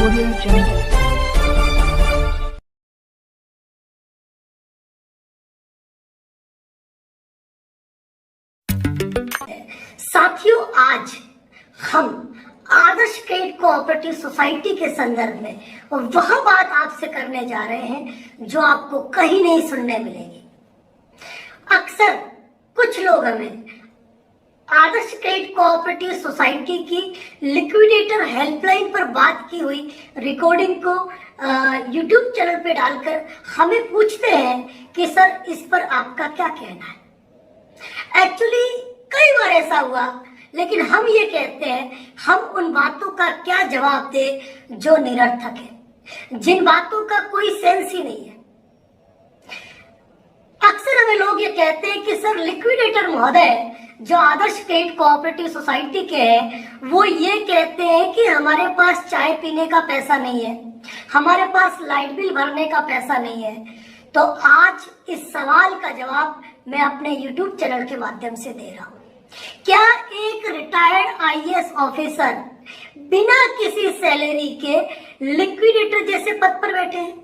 Audio Jungle. साथियों, आज हम आदर्श क्रेडिट कोऑपरेटिव सोसाइटी के संदर्भ में वह बात आपसे करने जा रहे हैं जो आपको कहीं नहीं सुनने मिलेगी। अक्सर कुछ लोग हमें आदर्श क्रेडिट कोऑपरेटिव सोसाइटी की लिक्विडेटर हेल्पलाइन पर बात की हुई रिकॉर्डिंग को यूट्यूब चैनल पे डालकर हमें पूछते हैं कि सर इस पर आपका क्या कहना है। एक्चुअली कई बार ऐसा हुआ, लेकिन हम ये कहते हैं हम उन बातों का क्या जवाब दे जो निरर्थक है, जिन बातों का कोई सेंस ही नहीं है। अक्सर हमें लोग ये कहते हैं कि सर लिक्विडेटर महोदय जो आदर्श क्रेडिट कोऑपरेटिव सोसाइटी के हैं वो ये कहते हैं कि हमारे पास चाय पीने का पैसा नहीं है, हमारे पास लाइट बिल भरने का पैसा नहीं है। तो आज इस सवाल का जवाब मैं अपने YouTube चैनल के माध्यम से दे रहा हूँ। क्या एक रिटायर्ड आईएएस ऑफिसर बिना किसी सैलरी के लिक्विडेटर जैसे पद पर बैठे हैं?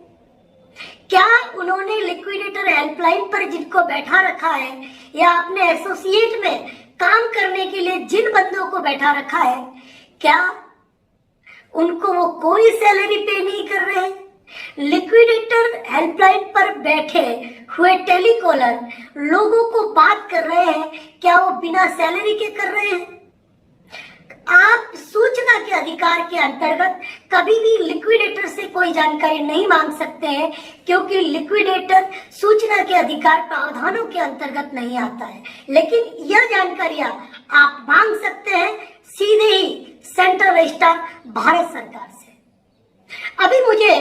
क्या उन्होंने लिक्विडेटर हेल्पलाइन पर जिनको बैठा रखा है या अपने एसोसिएट में काम करने के लिए जिन बंदों को बैठा रखा है, क्या उनको वो कोई सैलरी पे नहीं कर रहे हैं? लिक्विडेटर हेल्पलाइन पर बैठे हुए टेलीकॉलर लोगों को बात कर रहे हैं, क्या वो बिना सैलरी के कर रहे हैं? आप सूचना के अधिकार के अंतर्गत कभी भी लिक्विडेटर से कोई जानकारी नहीं मांग सकते हैं, क्योंकि लिक्विडेटर सूचना के अधिकार प्रावधानों के अंतर्गत नहीं आता है। लेकिन यह जानकारियां आप मांग सकते हैं सीधे ही सेंट्रल रजिस्ट्रार भारत सरकार से। अभी मुझे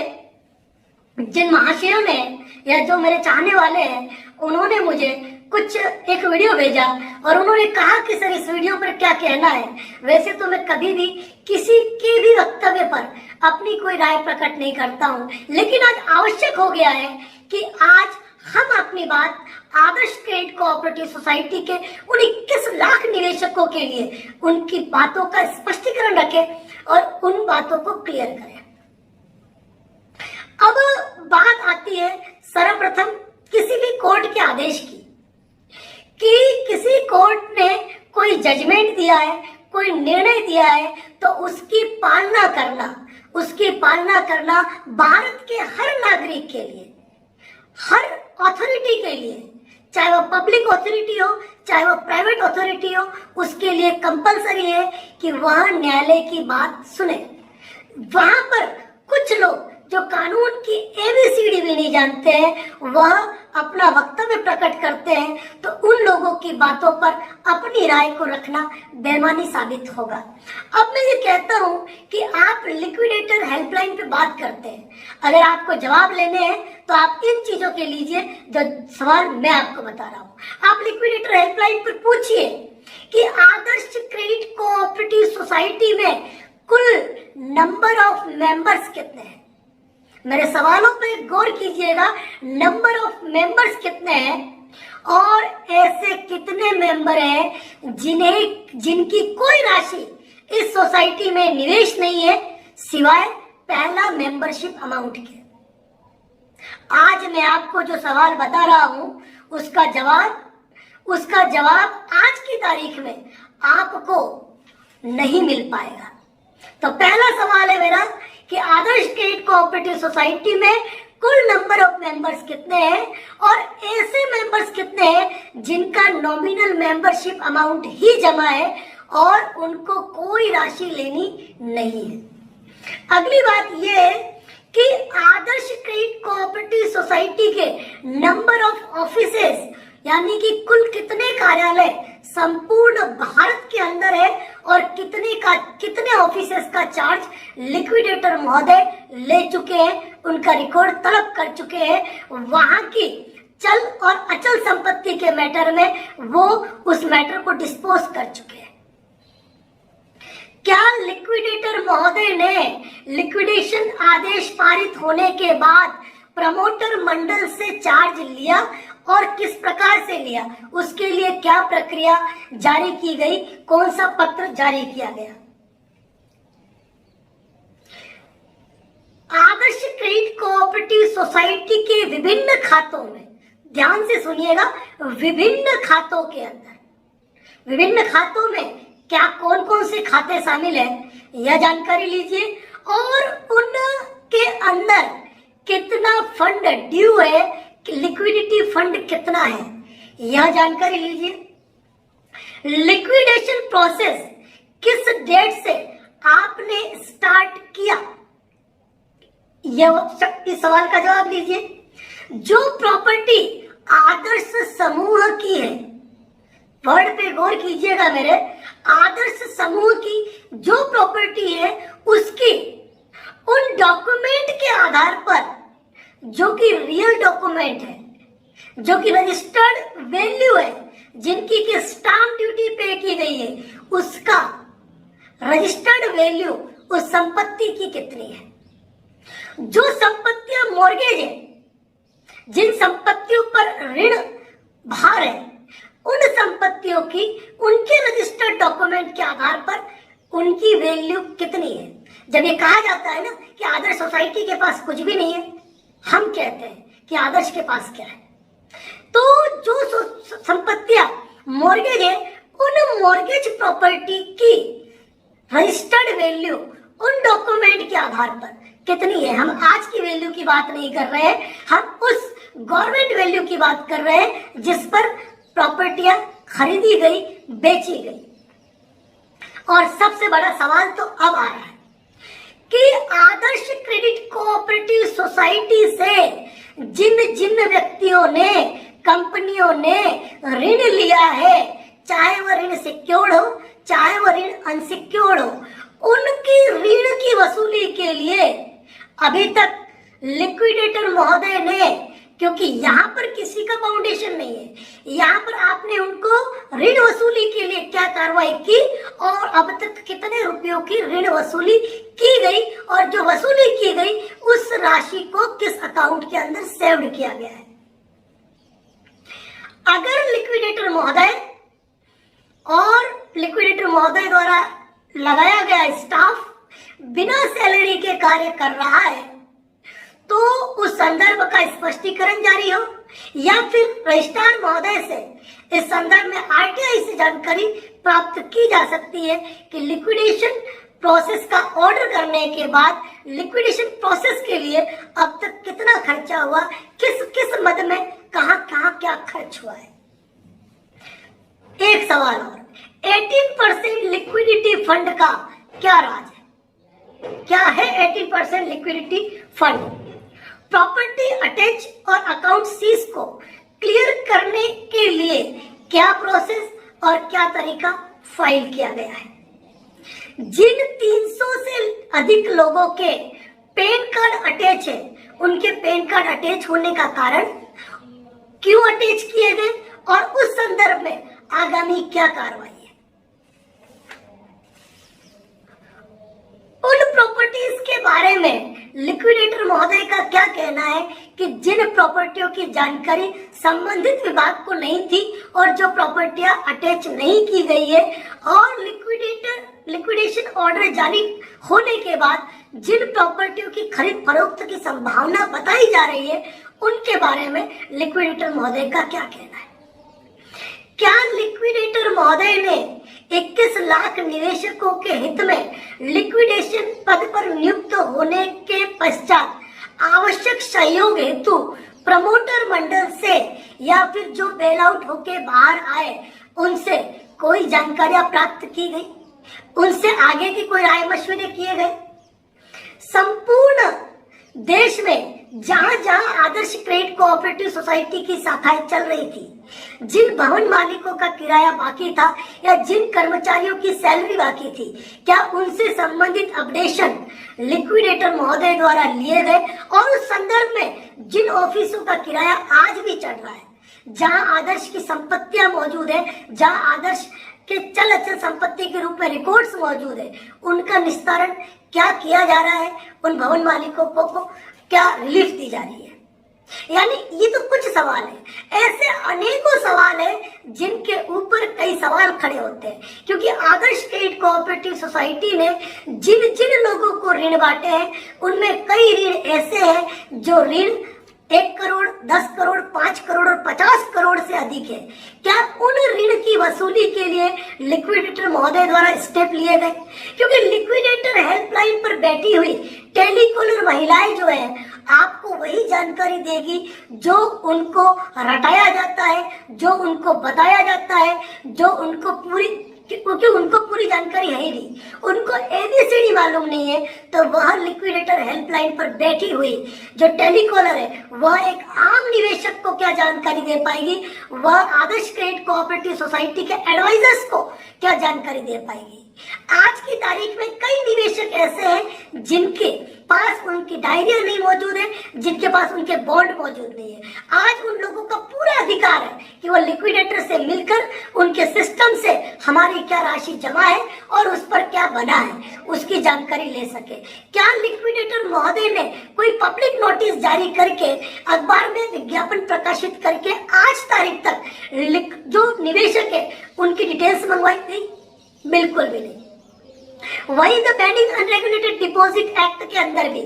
जिन महाशयों ने या जो मेरे चाहने वाले हैं उन्होंने मुझे कुछ एक वीडियो भेजा और उन्होंने कहा कि सर इस वीडियो पर क्या कहना है। वैसे तो मैं कभी भी किसी के भी वक्तव्य पर अपनी कोई राय प्रकट नहीं करता हूं, लेकिन आज आवश्यक हो गया है कि आज हम अपनी बात आदर्श क्रेडिट कोऑपरेटिव सोसाइटी के उन 21 लाख निवेशकों के लिए उनकी बातों का स्पष्टीकरण रखें और उन बातों को क्लियर करें। अब बात आती है सर्वप्रथम किसी भी कोर्ट के आदेश की, कि किसी कोर्ट ने कोई जजमेंट दिया है, कोई निर्णय दिया है, तो उसकी पालना करना भारत के हर नागरिक के लिए, हर अथॉरिटी के लिए, चाहे वो पब्लिक अथॉरिटी हो चाहे वो प्राइवेट अथॉरिटी हो, उसके लिए कंपलसरी है कि वह न्यायालय की बात सुने। वहां पर कुछ लोग जो कानून की एबीसीडी भी नहीं जानते हैं वह अपना वक्तव्य प्रकट करते हैं, तो उन लोगों की बातों पर अपनी राय को रखना बेईमानी साबित होगा। अब मैं ये कहता हूं कि आप लिक्विडेटर हेल्पलाइन पे बात करते हैं, अगर आपको जवाब लेने हैं तो आप इन चीजों के लीजिए जो सवाल मैं आपको बता रहा हूं। आप लिक्विडेटर हेल्पलाइन पर पूछिए कि आदर्श क्रेडिट कोऑपरेटिव सोसाइटी में कुल नंबर ऑफ मेंबर्स कितने हैं। मेरे सवालों पर गौर कीजिएगा, नंबर ऑफ मेंबर्स कितने हैं और ऐसे कितने मेंबर हैं जिनकी कोई राशि इस सोसाइटी में निवेश नहीं है सिवाय पहला मेंबरशिप अमाउंट के। आज मैं आपको जो सवाल बता रहा हूं उसका जवाब आज की तारीख में आपको नहीं मिल पाएगा। तो पहला सवाल है मेरा कि आदर्श क्रेडिट कोऑपरेटिव सोसाइटी में कुल नंबर ऑफ मेंबर्स कितने हैं और ऐसे मेंबर्स कितने हैं जिनका नॉमिनल मेंबरशिप अमाउंट ही जमा है और उनको कोई राशि लेनी नहीं है। अगली बात यह है कि आदर्श क्रेडिट कोऑपरेटिव सोसाइटी के नंबर ऑफ ऑफिसेस यानी कि कुल कितने कार्यालय संपूर्ण भारत के अंदर है और कितने ऑफिसेस का चार्ज लिक्विडेटर महोदय ले चुके हैं, उनका रिकॉर्ड तलब कर चुके हैं। वहां की चल और अचल संपत्ति के मैटर में वो उस मैटर को डिस्पोज कर चुके हैं। क्या लिक्विडेटर महोदय ने लिक्विडेशन आदेश पारित होने के बाद प्रमोटर मंडल से चार्ज लिया और किस प्रकार से लिया, उसके लिए क्या प्रक्रिया जारी की गई, कौन सा पत्र जारी किया गया? आदर्श क्रेडिट कोऑपरेटिव सोसाइटी के विभिन्न खातों में, ध्यान से सुनिएगा, विभिन्न खातों के अंदर, विभिन्न खातों में क्या कौन कौन से खाते शामिल है यह जानकारी लीजिए, और उनके अंदर कितना फंड ड्यू है, लिक्विडिटी फंड कितना है यह जानकारी लीजिए। लिक्विडेशन प्रोसेस किस डेट से आपने स्टार्ट किया, इस सवाल का जवाब लीजिए। जो प्रॉपर्टी आदर्श समूह की है, वर्ड पे गौर कीजिएगा मेरे, आदर्श समूह की जो प्रॉपर्टी है उसकी उन डॉक्यूमेंट के आधार पर, जो कि रियल डॉक्यूमेंट है, जो कि रजिस्टर्ड वैल्यू है, जिनकी की स्टाम्प ड्यूटी पे की गई है, उसका रजिस्टर्ड वैल्यू उस संपत्ति की कितनी है। जो संपत्तियां मॉर्गेज है, जिन संपत्तियों पर ऋण भार है, उन संपत्तियों की उनके रजिस्टर्ड डॉक्यूमेंट के आधार पर उनकी वैल्यू कितनी है। जब ये कहा जाता है ना कि आदर्श सोसाइटी के पास कुछ भी नहीं है, हम कहते हैं कि आदर्श के पास क्या है। तो जो संपत्तियां मॉर्गेज है, उन मॉर्गेज प्रॉपर्टी की रजिस्टर्ड वैल्यू उन डॉक्यूमेंट के आधार पर कितनी है। हम आज की वैल्यू की बात नहीं कर रहे हैं, हम उस गवर्नमेंट वैल्यू की बात कर रहे हैं जिस पर प्रॉपर्टियां खरीदी गई, बेची गई। और सबसे बड़ा सवाल तो अब आ रहा है कि आदर्श क्रेडिट कोऑपरेटिव सोसाइटी से जिन जिन व्यक्तियों ने, कंपनियों ने ऋण लिया है, चाहे वह ऋण सिक्योर्ड हो, चाहे वह ऋण अनसिक्योर्ड हो, उनकी ऋण की वसूली के लिए अभी तक लिक्विडेटर महोदय ने, क्योंकि यहाँ पर किसी का फाउंडेशन नहीं है, यहाँ पर आपने उनको ऋण वसूली के लिए क्या कार्रवाई की और अब तक कितने रुपयों की ऋण वसूली की गई, और जो वसूली की गई उस राशि को किस अकाउंट के अंदर सेव्ड किया गया है। अगर लिक्विडेटर महोदय और लिक्विडेटर महोदय द्वारा लगाया गया स्टाफ बिना सैलरी के कार्य कर रहा है, तो उस संदर्भ का स्पष्टीकरण जारी हो, या फिर रजिस्ट्रार महोदय से इस संदर्भ में आरटीआई से जानकारी प्राप्त की जा सकती है कि लिक्विडेशन प्रोसेस का ऑर्डर करने के बाद लिक्विडेशन प्रोसेस के लिए अब तक कितना खर्चा हुआ, किस किस मद में कहां कहां क्या खर्च हुआ है। एक सवाल और, 18% लिक्विडिटी फंड का क्या राज है, क्या है 18% लिक्विडिटी फंड। प्रॉपर्टी अटैच और अकाउंट सीज को क्लियर करने के लिए क्या प्रोसेस और क्या तरीका फाइल किया गया है। जिन 300 से अधिक लोगों के पैन कार्ड अटैच है, उनके पैन कार्ड अटैच होने का कारण, क्यों अटैच किए गए, और उस संदर्भ में आगामी क्या कार्रवाई है। उन प्रॉपर्टीज के बारे में लिक्विडेटर महोदय का क्या कहना है कि जिन प्रॉपर्टियों की जानकारी संबंधित विभाग को नहीं थी और जो प्रॉपर्टियां अटैच नहीं की गई है, और लिक्विडेशन ऑर्डर जारी होने के बाद जिन प्रॉपर्टियों की खरीद फरोख्त की संभावना बताई जा रही है, उनके बारे में लिक्विडेटर महोदय का क्या कहना है। क्या लिक्विडेटर महोदय ने 21 लाख निवेशकों के हित में लिक्विडेशन पद पर नियुक्त होने के पश्चात आवश्यक सहयोग हेतु प्रमोटर मंडल से या फिर जो बेल आउट होके बाहर आए उनसे कोई जानकारियां प्राप्त की गई, उनसे आगे की कोई राय मशवरे किए गए। संपूर्ण देश में जहां जहां आदर्श क्रेडिट कोऑपरेटिव सोसाइटी की शाखाएं चल रही थी, जिन भवन मालिकों का किराया बाकी था या जिन कर्मचारियों की सैलरी बाकी थी, क्या उनसे संबंधित अपडेशन लिक्विडेटर महोदय द्वारा लिए गए, और उस संदर्भ में जिन ऑफिसों का किराया आज भी चढ़ रहा है, जहां आदर्श की संपत्तियां मौजूद है, जहां आदर्श के चल अचल संपत्ति के रूप में रिकॉर्ड्स मौजूद है, उनका निस्तारण क्या किया जा रहा है, उन भवन मालिकों को क्या रिलीफ दी जा रही है। यानी ये तो कुछ सवाल है, ऐसे अनेकों सवाल है जिनके ऊपर कई सवाल खड़े होते हैं, क्योंकि आदर्श क्रेडिट कोऑपरेटिव कोऑपरेटिव सोसाइटी ने जिन जिन लोगों को ऋण बांटे हैं उनमें कई ऋण ऐसे हैं जो ऋण 1 करोड़, 10 करोड़, 5 करोड़ और 50 करोड़ से अधिक है। क्या उन ऋण की वसूली के लिए लिक्विडेटर महोदय द्वारा स्टेप लिए गए? क्योंकि लिक्विडेटर हेल्पलाइन पर बैठी हुई टेलीकॉलर महिलाएं जो है आपको वही जानकारी देगी जो उनको रटाया जाता है, जो उनको बताया जाता है, जो उनको क्योंकि उनको पूरी जानकारी है ही नहीं, उनको एबीसीडी मालूम नहीं है, तो वह लिक्विडेटर हेल्पलाइन पर बैठी हुई जो टेलीकॉलर है वह एक आम निवेशक को क्या जानकारी दे पाएगी, वह आदर्श क्रेडिट कोऑपरेटिव सोसाइटी के एडवाइजर्स को क्या जानकारी दे पाएगी। आज की तारीख में कई निवेशक ऐसे हैं जिनके पास उनकी डायरिया नहीं मौजूद है, जिनके पास उनके बॉन्ड मौजूद नहीं है। आज उन लोगों का पूरा अधिकार है कि वो लिक्विडेटर से मिलकर उनके सिस्टम से हमारी क्या राशि जमा है और उस पर क्या बना है उसकी जानकारी ले सके। क्या लिक्विडेटर महोदय ने कोई पब्लिक नोटिस जारी करके अखबार में विज्ञापन प्रकाशित करके आज तारीख तक जो निवेशक है उनकी डिटेल्स मंगवाई गई? बिल्कुल भी नहीं। वही the banning unregulated deposit act के अंदर भी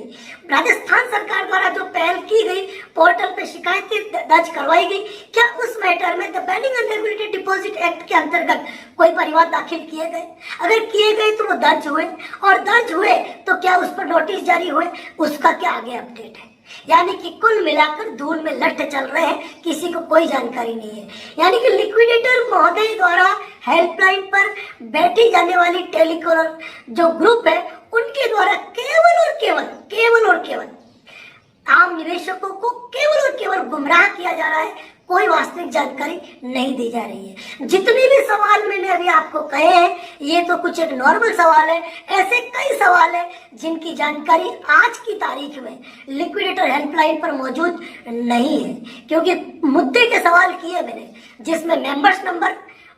राजस्थान सरकार द्वारा जो पहल की गई, पोर्टल पे शिकायतें दर्ज करवाई गई, क्या उस मैटर में the banning unregulated deposit act के अंतर्गत कोई परिवाद दाखिल किए गए? अगर किए गए तो वो दर्ज हुए, और दर्ज हुए तो क्या उस पर नोटिस जारी हुए? उसका क्या आगे अपडेट है? यानी कि कुल मिलाकर धूल में लट्ठ चल रहे हैं, किसी को कोई जानकारी नहीं है। यानी कि लिक्विडेटर महोदय द्वारा हेल्पलाइन पर बैठी जाने वाली टेलीकॉलर जो ग्रुप है उनके द्वारा केवल और केवल आम निवेशकों को केवल और केवल गुमराह किया जा रहा है, कोई वास्तविक जानकारी नहीं दी जा रही है। जितने भी सवाल मैंने अभी आपको कहे हैं ये तो कुछ एक नॉर्मल सवाल है, ऐसे कई सवाल है जिनकी जानकारी आज की तारीख में लिक्विडेटर हेल्पलाइन पर मौजूद नहीं है। क्योंकि मुद्दे के सवाल किए मैंने जिसमें मेंबर्स नंबर,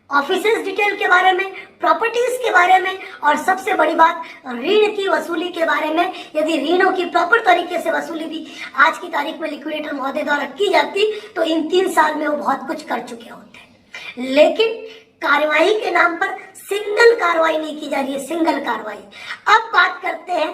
ऑफिसेस डिटेल के बारे में, प्रॉपर्टीज के बारे में, और सबसे बड़ी बात ऋण की वसूली के बारे में। यदि ऋणों की प्रॉपर तरीके से वसूली भी आज की तारीख में लिक्विडेटर महोदय द्वारा की जाती तो इन 3 साल में वो बहुत कुछ कर चुके होते। लेकिन कार्यवाही के नाम पर सिंगल कार्रवाई नहीं की जा रही है, सिंगल कार्रवाई। अब बात करते हैं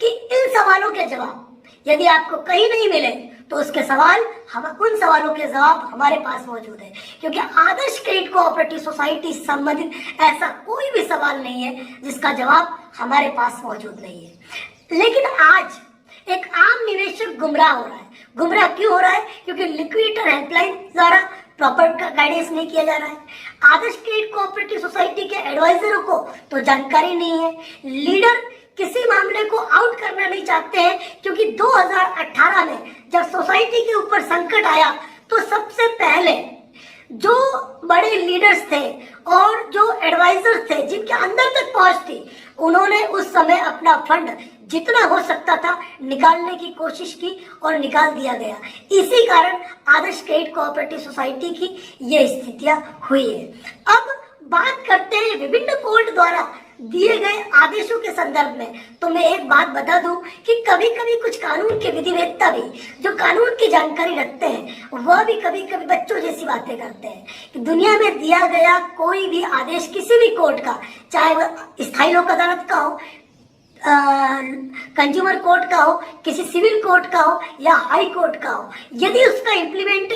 कि इन सवालों के जवाब यदि आपको कहीं नहीं मिले तो उसके सवाल हम उन सवालों के जवाब हमारे पास मौजूद है। क्योंकि आदर्श क्रेडिट कोऑपरेटिव सोसाइटी से संबंधित ऐसा कोई भी सवाल नहीं है जिसका जवाब हमारे पास मौजूद नहीं है। लेकिन आज एक आम निवेशक गुमराह हो रहा है। गुमराह क्यों हो रहा है? क्योंकि लिक्विडेटर हेल्पलाइन द्वारा प्रॉपर गाइडेंस नहीं किया जा रहा है। आदर्श क्रेडिट कोऑपरेटिव सोसाइटी के एडवाइजरों को तो जानकारी नहीं है। लीडर किसी मामले को आउट करना नहीं चाहते हैं, क्योंकि 2018 में जब सोसाइटी के ऊपर संकट आया तो सबसे पहले जो बड़े लीडर्स थे और जो एडवाइजर्स थे जिनके अंदर तक पहुंच थी, उन्होंने उस समय अपना फंड जितना हो सकता था निकालने की कोशिश की और निकाल दिया गया। इसी कारण आदर्श क्रेडिट कोऑपरेटिव सोसाइटी की ये स्थितियां हुई है। अब बात करते हैं विभिन्न कोर्ट द्वारा दिए गए आदेशों के संदर्भ में। तो मैं एक बात बता दूं कि कभी कभी कुछ कानून के विधिवेत्ता भी जो कानून की जानकारी रखते हैं वह भी कभी कभी बच्चों जैसी बातें करते हैं कि दुनिया में दिया गया कोई भी आदेश किसी भी कोर्ट का, चाहे वह स्थायी लोक अदालत का हो, कंज्यूमर कोर्ट का हो, किसी सिविल कोर्ट का हो या हाई कोर्ट का हो, यदि उसका इम्प्लीमेंट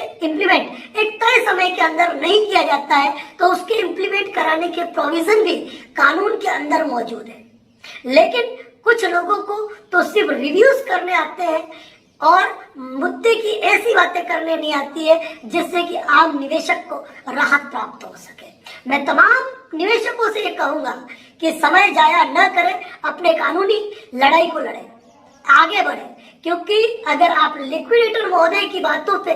एक तय समय के अंदर नहीं किया जाता है तो उसके इम्प्लीमेंट कराने के प्रोविजन भी कानून के अंदर मौजूद है। लेकिन कुछ लोगों को तो सिर्फ रिव्यूज करने आते हैं और मुद्दे की ऐसी बातें करने नहीं आती है जिससे कि आम निवेशक को राहत प्राप्त हो सके। मैं तमाम निवेशकों से ये कहूंगा कि समय जाया न करें, अपने कानूनी लड़ाई को लड़े, आगे बढ़े। क्योंकि अगर आप लिक्विडेटर महोदय की बातों पे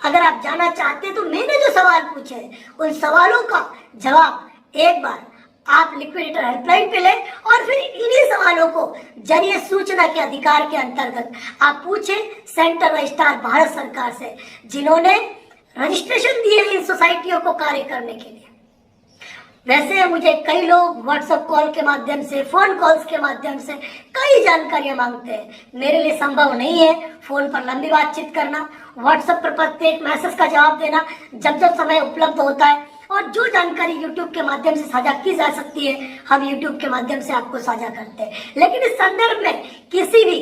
अगर आप जाना चाहते हैं तो मैंने जो सवाल पूछे उन सवालों का जवाब एक बार आप लिक्विडेटर हेल्पलाइन पे लें और फिर इन्हीं सवालों को जरिए सूचना के अधिकार के अंतर्गत आप पूछें सेंट्रल रजिस्ट्रार भारत सरकार से, जिन्होंने रजिस्ट्रेशन दिए इन सोसाइटियों को कार्य करने के लिए। वैसे मुझे कई लोग व्हाट्सएप कॉल के माध्यम से, फोन कॉल्स के माध्यम से कई जानकारियां मांगते हैं। मेरे लिए संभव नहीं है फोन पर लंबी बातचीत करना, व्हाट्सएप पर प्रत्येक मैसेज का जवाब देना। जब जब समय उपलब्ध होता है और जो जानकारी YouTube के माध्यम से साझा की जा सकती है हम YouTube के माध्यम से आपको साझा करते हैं। लेकिन इस संदर्भ में किसी भी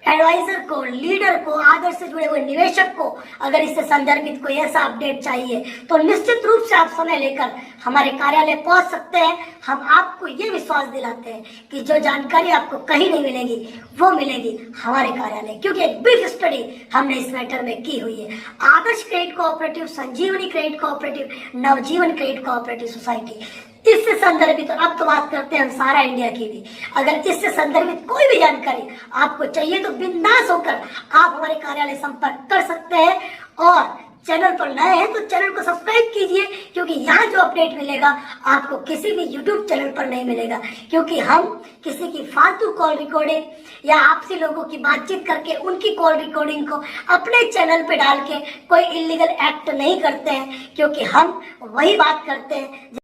एडवाइजर को, लीडर को, आदर्श से जुड़े हुए निवेशक को अगर इससे संदर्भित कोई ऐसा अपडेट चाहिए तो निश्चित रूप से आप समय लेकर हमारे कार्यालय पहुंच सकते हैं। हम आपको ये विश्वास दिलाते हैं कि जो जानकारी आपको कहीं नहीं मिलेगी वो मिलेगी हमारे कार्यालय, क्योंकि एक ब्रीफ स्टडी हमने इस मैटर में की हुई है। आदर्श क्रेडिट कोऑपरेटिव, संजीवनी क्रेडिट कोऑपरेटिव, नवजीवन क्रेडिट कोऑपरेटिव सोसाइटी, इससे संदर्भित, अब तो बात करते हैं हम सारा इंडिया की भी, अगर इससे संदर्भित कोई भी जानकारी आपको चाहिए तो बिंदास होकर आप हमारे कार्यालय संपर्क कर सकते हैं। और चैनल पर नए हैं तो चैनल को सब्सक्राइब कीजिए, क्योंकि यहाँ जो अपडेट मिलेगा आपको किसी भी यूट्यूब चैनल पर नहीं मिलेगा, क्योंकि हम किसी की फालतू कॉल रिकॉर्डिंग या आपसी लोगों की बातचीत करके उनकी कॉल रिकॉर्डिंग को अपने चैनल पे डाल के कोई इलीगल एक्ट नहीं करते हैं, क्योंकि हम वही बात करते हैं